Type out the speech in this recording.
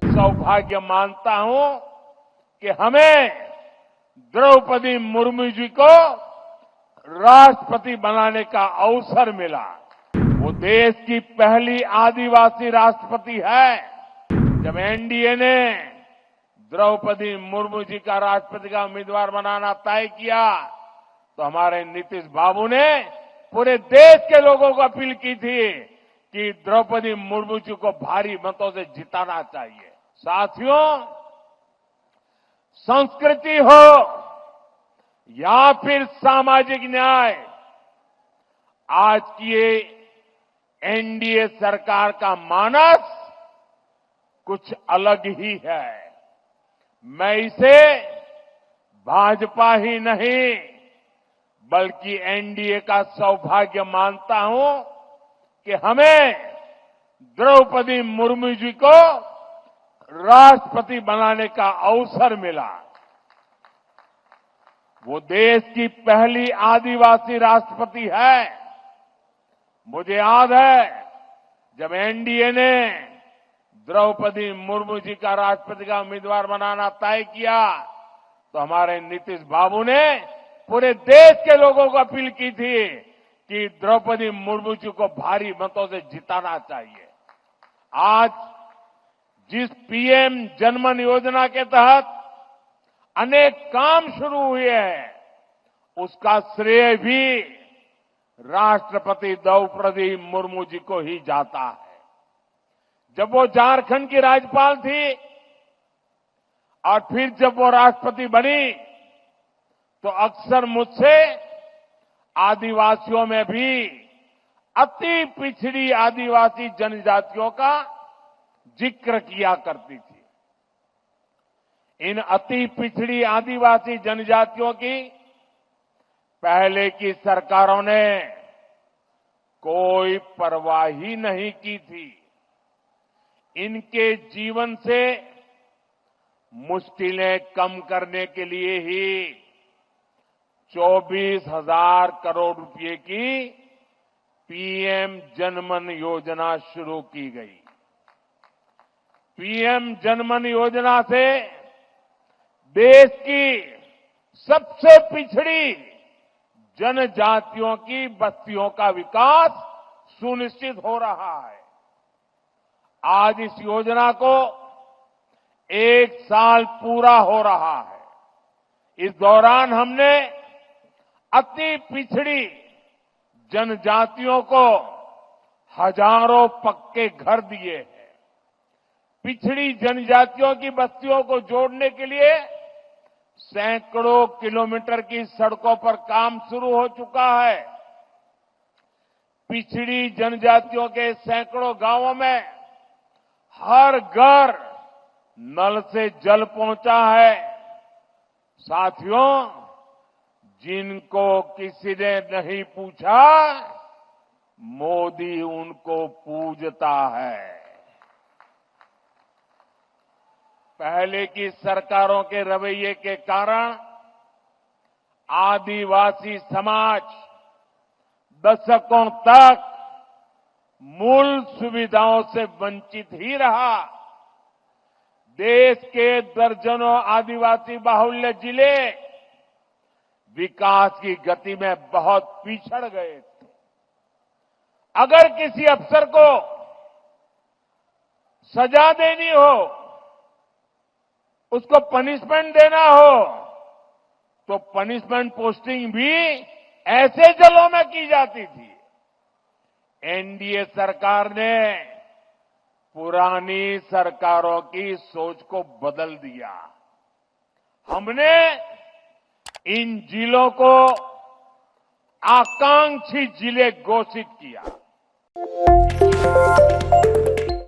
सौभाग्य मानता हूं कि हमें द्रौपदी मुर्मू जी को राष्ट्रपति बनाने का अवसर मिला। वो देश की पहली आदिवासी राष्ट्रपति है। जब एनडीए ने द्रौपदी मुर्मू जी का राष्ट्रपति का उम्मीदवार बनाना तय किया तो हमारे नीतीश बाबू ने पूरे देश के लोगों को अपील की थी कि द्रौपदी मुर्मू जी को भारी मतों से जिताना चाहिए। साथियों, संस्कृति हो या फिर सामाजिक न्याय, आज की ये एनडीए सरकार का मानस कुछ अलग ही है। मैं इसे भाजपा ही नहीं बल्कि एनडीए का सौभाग्य मानता हूं कि हमें द्रौपदी मुर्मू जी को राष्ट्रपति बनाने का अवसर मिला। वो देश की पहली आदिवासी राष्ट्रपति है। मुझे याद है जब एनडीए ने द्रौपदी मुर्मू जी का राष्ट्रपति का उम्मीदवार बनाना तय किया तो हमारे नीतीश बाबू ने पूरे देश के लोगों को अपील की थी कि द्रौपदी मुर्मू जी को भारी मतों से जिताना चाहिए। आज जिस पीएम जनमन योजना के तहत अनेक काम शुरू हुए हैं, उसका श्रेय भी राष्ट्रपति द्रौपदी मुर्मू जी को ही जाता है। जब वो झारखंड की राज्यपाल थी और फिर जब वो राष्ट्रपति बनी तो अक्सर मुझसे आदिवासियों में भी अति पिछड़ी आदिवासी जनजातियों का जिक्र किया करती थी। इन अति पिछड़ी आदिवासी जनजातियों की पहले की सरकारों ने कोई परवाह ही नहीं की थी। इनके जीवन से मुश्किलें कम करने के लिए ही 24,000 करोड़ रुपए की पीएम जनमन योजना शुरू की गई। पीएम जनमन योजना से देश की सबसे पिछड़ी जनजातियों की बस्तियों का विकास सुनिश्चित हो रहा है। आज इस योजना को 1 साल पूरा हो रहा है। इस दौरान हमने अति पिछड़ी जनजातियों को हजारों पक्के घर दिए हैं। पिछड़ी जनजातियों की बस्तियों को जोड़ने के लिए सैकड़ों किलोमीटर की सड़कों पर काम शुरू हो चुका है। पिछड़ी जनजातियों के सैकड़ों गांवों में हर घर नल से जल पहुंचा है। साथियों, जिनको किसी ने नहीं पूछा, मोदी उनको पूजता है। पहले की सरकारों के रवैये के कारण आदिवासी समाज दशकों तक मूल सुविधाओं से वंचित ही रहा। देश के दर्जनों आदिवासी बाहुल्य जिले विकास की गति में बहुत पिछड़ गए थे। अगर किसी अफसर को सजा देनी हो, उसको पनिशमेंट देना हो, तो पनिशमेंट पोस्टिंग भी ऐसे जिलों में की जाती थी। एनडीए सरकार ने पुरानी सरकारों की सोच को बदल दिया। हमने इन जिलों को आकांक्षी जिले घोषित किया।